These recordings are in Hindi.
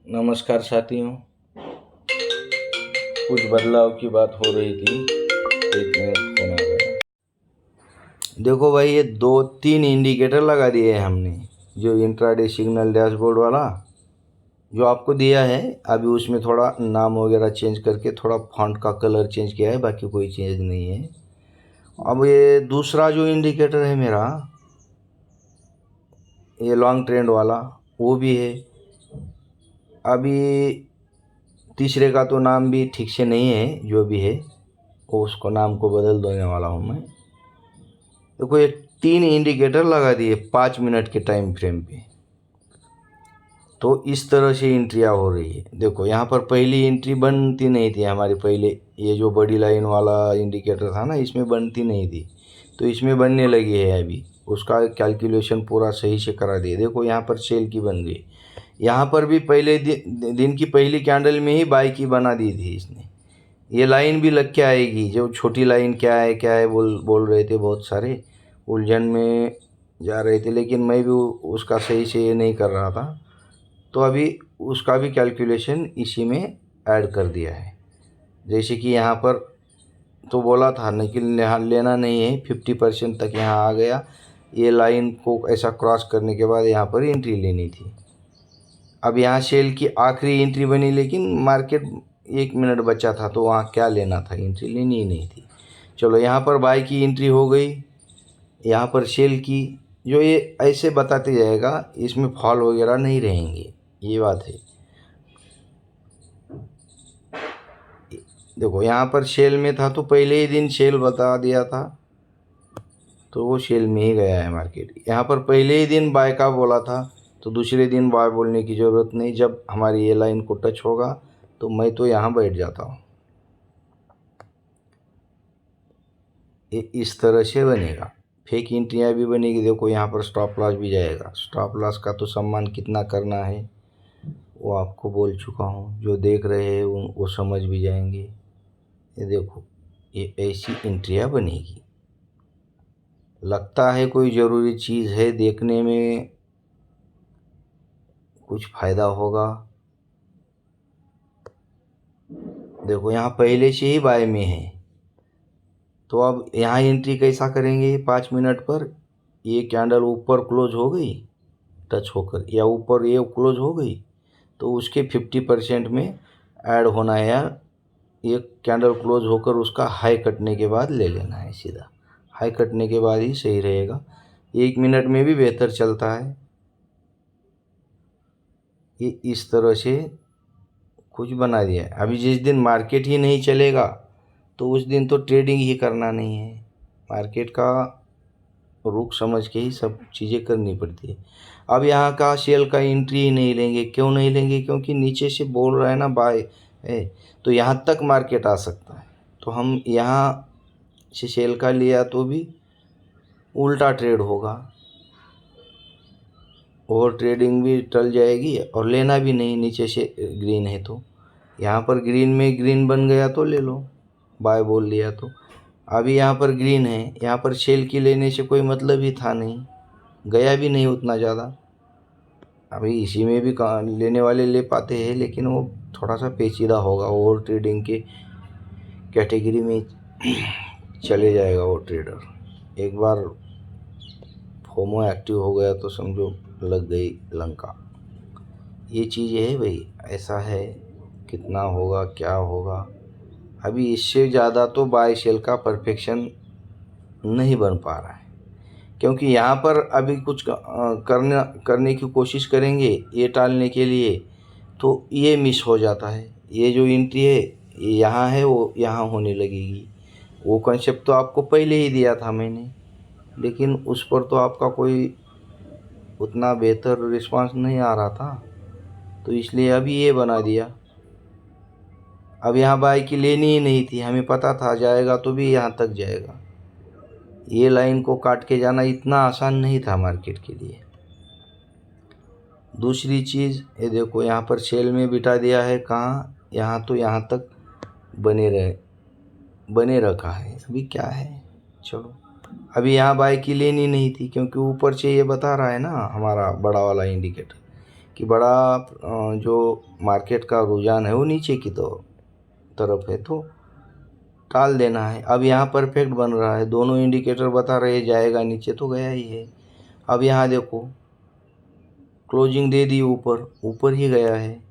नमस्कार साथियों। कुछ बदलाव की बात हो रही थी, एक मिनट फोन आ गया। देखो भाई, ये 2-3 इंडिकेटर लगा दिए हैं हमने। जो इंट्राडे सिग्नल डैशबोर्ड वाला जो आपको दिया है, अभी उसमें थोड़ा नाम वगैरह चेंज करके थोड़ा फॉन्ट का कलर चेंज किया है, बाकी कोई चेंज नहीं है। अब ये दूसरा जो इंडिकेटर है मेरा, ये लॉन्ग ट्रेंड वाला, वो भी है। अभी तीसरे का तो नाम भी ठीक से नहीं है, जो भी है वो उसको नाम को बदल देने वाला हूँ मैं। देखो, ये 3 इंडिकेटर लगा दिए 5 मिनट के टाइम फ्रेम पे। तो इस तरह से एंट्रियाँ हो रही है। देखो, यहाँ पर पहली एंट्री बनती नहीं थी हमारी। पहले ये जो बड़ी लाइन वाला इंडिकेटर था ना, इसमें बनती नहीं थी, तो इसमें बनने लगी है अभी। उसका कैलकुलेशन पूरा सही से करा दिए। देखो, यहाँ पर सेल की बन गई। यहाँ पर भी पहले दिन की पहली कैंडल में ही बाई की बना दी थी इसने। ये लाइन भी लग के आएगी। जो छोटी लाइन क्या है बोल रहे थे, बहुत सारे उलझन में जा रहे थे, लेकिन मैं भी उसका सही से ये नहीं कर रहा था। तो अभी उसका भी कैलकुलेशन इसी में ऐड कर दिया है। जैसे कि यहाँ पर तो बोला था, लेकिन यहाँ लेना नहीं है, 50% तक यहाँ आ गया। ये लाइन को ऐसा क्रॉस करने के बाद यहाँ पर एंट्री लेनी थी। अब यहाँ सेल की आखिरी एंट्री बनी, लेकिन मार्केट 1 मिनट बचा था, तो वहाँ क्या लेना था, एंट्री लेनी ही नहीं थी। चलो, यहाँ पर बाई की एंट्री हो गई, यहाँ पर सेल की। जो ये ऐसे बताते जाएगा, इसमें फॉल वगैरह नहीं रहेंगे, ये बात है। देखो, यहाँ पर सेल में था तो पहले ही दिन सेल बता दिया था, तो वो सेल में ही गया है मार्केट। यहाँ पर पहले ही दिन बाय का बोला था, तो दूसरे दिन बाय बोलने की ज़रूरत नहीं। जब हमारी ये लाइन को टच होगा तो मैं तो यहाँ बैठ जाता हूँ। ये इस तरह से बनेगा। फेक एंट्रियाँ भी बनेगी। देखो, यहाँ पर स्टॉप लॉस भी जाएगा। स्टॉप लॉस का तो सम्मान कितना करना है वो आपको बोल चुका हूँ। जो देख रहे हैं वो समझ भी जाएंगे। ये देखो, ये ऐसी एंट्रियाँ बनेगी। लगता है कोई ज़रूरी चीज़ है, देखने में कुछ फ़ायदा होगा। देखो, यहाँ पहले से ही बाय में है, तो अब यहाँ एंट्री कैसा करेंगे 5 मिनट पर। ये कैंडल ऊपर क्लोज हो गई टच होकर, या ऊपर ये क्लोज हो गई, तो उसके 50% में ऐड होना है। यार, ये कैंडल क्लोज होकर उसका हाई कटने के बाद ले लेना है सीधा। हाई कटने के बाद ही सही रहेगा। 1 मिनट में भी बेहतर चलता है। ये इस तरह से कुछ बना दिया है। अभी जिस दिन मार्केट ही नहीं चलेगा, तो उस दिन तो ट्रेडिंग ही करना नहीं है। मार्केट का रुख समझ के ही सब चीज़ें करनी पड़ती है। अब यहाँ का सेल का एंट्री ही नहीं लेंगे। क्यों नहीं लेंगे? क्योंकि नीचे से बोल रहा है ना बाय है, तो यहाँ तक मार्केट आ सकता है। तो हम यहाँ से सेल का लिया तो भी उल्टा ट्रेड होगा, और ट्रेडिंग भी टल जाएगी, और लेना भी नहीं। नीचे से ग्रीन है तो यहाँ पर ग्रीन में ग्रीन बन गया तो ले लो, बाय बोल लिया तो। अभी यहाँ पर ग्रीन है, यहाँ पर सेल की लेने से कोई मतलब ही था नहीं, गया भी नहीं उतना ज़्यादा। अभी इसी में भी लेने वाले ले पाते हैं, लेकिन वो थोड़ा सा पेचीदा होगा। ओवर ट्रेडिंग के कैटेगरी में चले जाएगा वो ट्रेडर। एक बार फोमो एक्टिव हो गया तो समझो लग गई लंका। ये चीज़ है भाई, ऐसा है। कितना होगा, क्या होगा, अभी इससे ज़्यादा तो बाय सेल का परफेक्शन नहीं बन पा रहा है। क्योंकि यहाँ पर अभी कुछ करने की कोशिश करेंगे ये टालने के लिए, तो ये मिस हो जाता है। ये जो एंट्री है ये यहाँ है, वो यहाँ होने लगेगी। वो कॉन्सेप्ट तो आपको पहले ही दिया था मैंने, लेकिन उस पर तो आपका कोई उतना बेहतर रिस्पांस नहीं आ रहा था, तो इसलिए अभी ये बना दिया। अब यहाँ बाय की लेनी ही नहीं थी, हमें पता था जाएगा तो भी यहाँ तक जाएगा। ये लाइन को काट के जाना इतना आसान नहीं था मार्केट के लिए। दूसरी चीज़, ये देखो, यहाँ पर सेल में बिठा दिया है। कहाँ? यहाँ तो यहाँ तक बने रखा है। अभी क्या है, चलो। अभी यहाँ बाय की लेनी नहीं थी, क्योंकि ऊपर से ये बता रहा है ना हमारा बड़ा वाला इंडिकेटर कि बड़ा जो मार्केट का रुझान है वो नीचे की तरफ है, तो टाल देना है। अब यहाँ परफेक्ट बन रहा है, दोनों इंडिकेटर बता रहे जाएगा नीचे, तो गया ही है। अब यहाँ देखो क्लोजिंग दे दी, ऊपर ही गया है।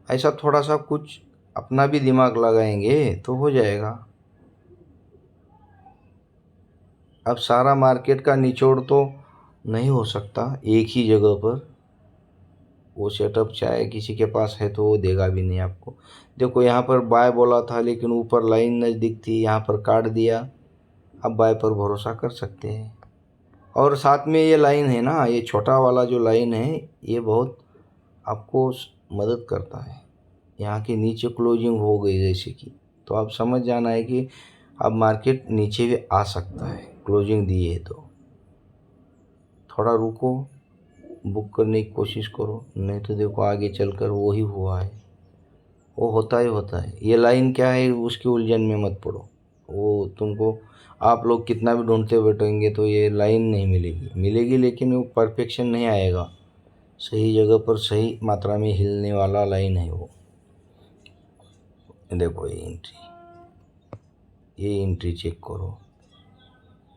ऐसा थोड़ा सा कुछ अपना भी दिमाग लगाएंगे तो हो जाएगा। अब सारा मार्केट का निचोड़ तो नहीं हो सकता एक ही जगह पर, वो सेटअप चाहे किसी के पास है तो वो देगा भी नहीं आपको। देखो यहाँ पर बाय बोला था लेकिन ऊपर लाइन नज़दीक थी, यहाँ पर काट दिया। अब बाय पर भरोसा कर सकते हैं। और साथ में ये लाइन है ना, ये छोटा वाला जो लाइन है ये बहुत आपको मदद करता है। यहाँ के नीचे क्लोजिंग हो गई जैसे कि, तो आप समझ जाना है कि अब मार्केट नीचे भी आ सकता है, क्लोजिंग दी है तो थोड़ा रुको, बुक करने की कोशिश करो, नहीं तो देखो आगे चलकर वो ही हुआ है, वो होता ही होता है। ये लाइन क्या है उसकी उलझन में मत पड़ो, वो तुमको आप लोग कितना भी ढूंढते बैठेंगे तो ये लाइन नहीं मिलेगी लेकिन वो परफेक्शन नहीं आएगा। सही जगह पर सही मात्रा में हिलने वाला लाइन है वो। देखो ये एंट्री चेक करो,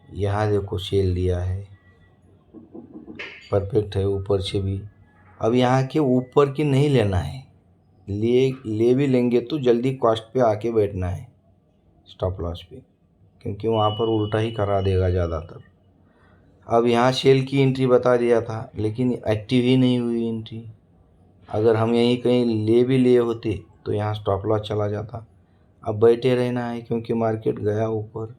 यहाँ देखो सेल दिया है, परफेक्ट है ऊपर से भी। अब यहाँ के ऊपर की नहीं लेना है, ले भी लेंगे तो जल्दी कॉस्ट पे आके बैठना है स्टॉप लॉस पे, क्योंकि वहाँ पर उल्टा ही करा देगा ज़्यादातर। अब यहाँ सेल की एंट्री बता दिया था लेकिन एक्टिव ही नहीं हुई एंट्री। अगर हम यहीं कहीं ले भी लिए होते तो यहाँ स्टॉप लॉस चला जाता। अब बैठे रहना है क्योंकि मार्केट गया ऊपर,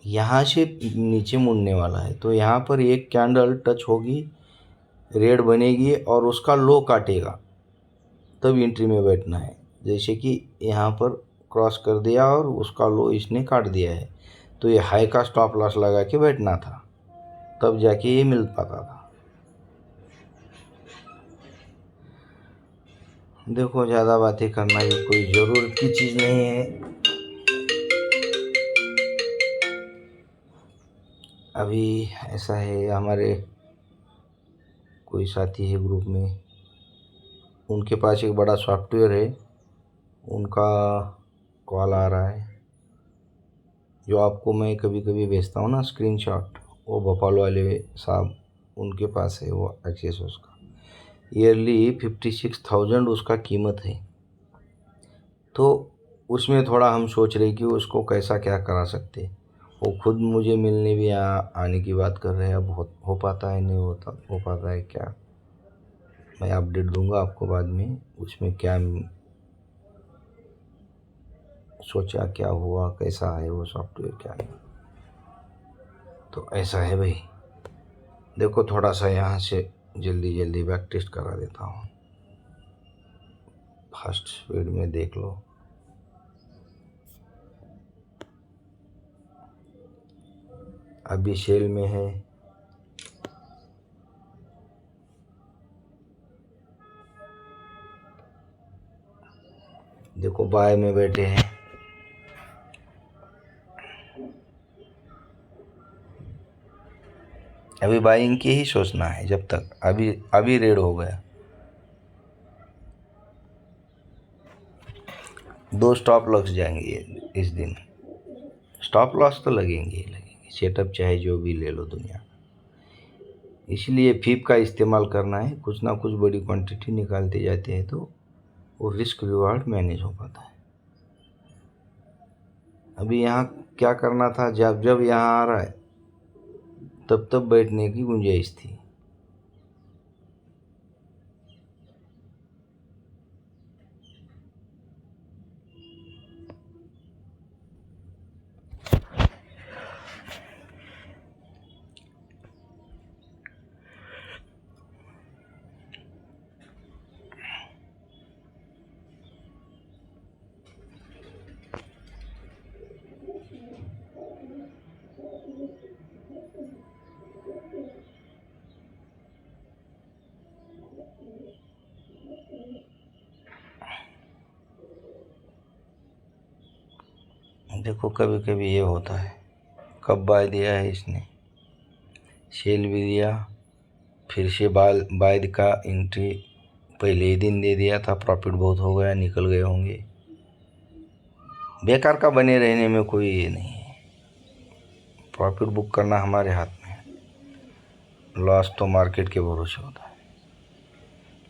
यहाँ से नीचे मुड़ने वाला है, तो यहाँ पर एक कैंडल टच होगी, रेड बनेगी और उसका लो काटेगा, तब एंट्री में बैठना है। जैसे कि यहाँ पर क्रॉस कर दिया और उसका लो इसने काट दिया है, तो ये हाई का स्टॉप लॉस लगा के बैठना था, तब जाके ये मिल पाता था। देखो ज़्यादा बातें करना ये कोई ज़रूरत की चीज़ नहीं है। अभी ऐसा है, हमारे कोई साथी है ग्रुप में, उनके पास एक बड़ा सॉफ्टवेयर है, उनका कॉल आ रहा है, जो आपको मैं कभी कभी भेजता हूँ ना स्क्रीनशॉट, वो भोपाल वाले साहब, उनके पास है वो एक्सेस उसका। ईयरली 56,000 उसका कीमत है, तो उसमें थोड़ा हम सोच रहे कि उसको कैसा क्या करा सकते। वो खुद मुझे मिलने भी आने की बात कर रहे हैं। अब हो पाता है नहीं हो पाता है क्या, मैं अपडेट दूंगा आपको बाद में, उसमें क्या सोचा, क्या हुआ, कैसा है वो सॉफ्टवेयर, क्या नहीं। तो ऐसा है भाई। देखो थोड़ा सा यहाँ से जल्दी बैक टेस्ट करा देता हूँ, फास्ट स्पीड में देख लो। अभी सेल में है, देखो बाय में बैठे हैं। अभी बाइंग की ही सोचना है जब तक, अभी रेड हो गया। 2 स्टॉप लॉस जाएंगे इस दिन, स्टॉप लॉस तो लगेंगे ही लगेंगे, सेटअप चाहे जो भी ले लो दुनिया। इसलिए फीप का इस्तेमाल करना है, कुछ ना कुछ बड़ी क्वांटिटी निकालते जाते हैं तो वो रिस्क रिवार्ड मैनेज हो पाता है। अभी यहाँ क्या करना था, जब यहाँ आ रहा है तब बैठने की गुंजाइश थी। देखो कभी कभी ये होता है, कब बाय दिया है इसने, सेल भी दिया, फिर से बाय का एंट्री पहले ही दिन दे दिया था, प्रॉफिट बहुत हो गया, निकल गए होंगे। बेकार का बने रहने में कोई ये नहीं है। प्रॉफिट बुक करना हमारे हाथ में है, लॉस तो मार्केट के भरोसे होता है।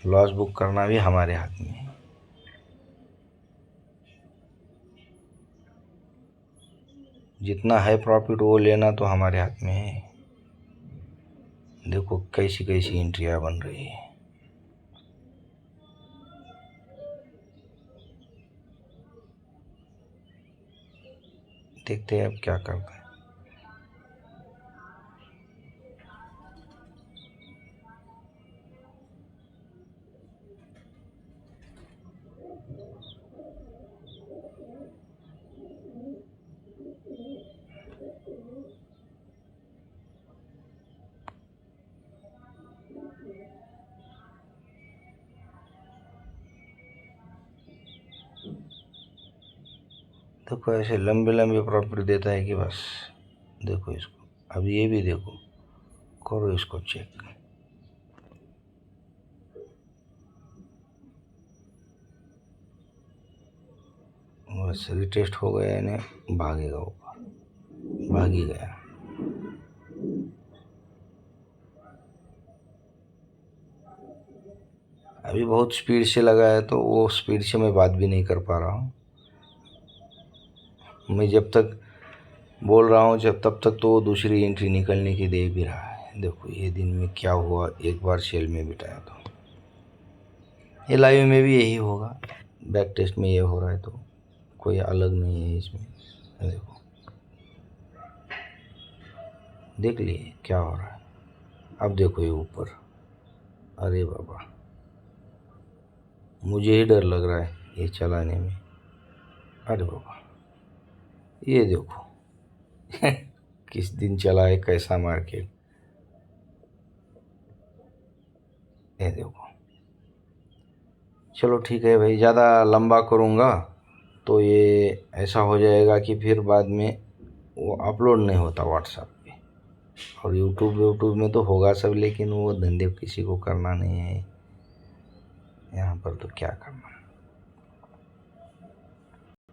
लॉस बुक करना भी हमारे हाथ में है। जितना है प्रॉफिट वो लेना तो हमारे हाथ में है। देखो कैसी कैसी एंट्रियाँ बन रही है। देखते हैं अब क्या करता है। देखो ऐसे लंबे लंबे प्रॉफिट देता है कि बस। देखो इसको, अब ये भी देखो, करो इसको चेक। बस रिटेस्ट हो गया, इन्हें भागेगा ऊपर, भाग ही गया। अभी बहुत स्पीड से लगा है तो वो स्पीड से मैं बात भी नहीं कर पा रहा हूँ। मैं जब तक बोल रहा हूँ जब तब तक तो वो दूसरी एंट्री निकलने की दे भी रहा है। देखो ये दिन में क्या हुआ, एक बार सेल में बिठाया तो ये लाइव में भी यही होगा। बैक टेस्ट में ये हो रहा है तो कोई अलग नहीं है इसमें। देखो देख लिए क्या हो रहा है। अब देखो ये ऊपर, अरे बाबा मुझे ही डर लग रहा है ये चलाने में। अरे बाबा ये देखो किस दिन चला है कैसा मार्केट। ये देखो, चलो ठीक है भाई, ज़्यादा लंबा करूँगा तो ये ऐसा हो जाएगा कि फिर बाद में वो अपलोड नहीं होता व्हाट्सएप पे। और यूट्यूब में तो होगा सब, लेकिन वो धंधे किसी को करना नहीं है यहाँ पर, तो क्या करना।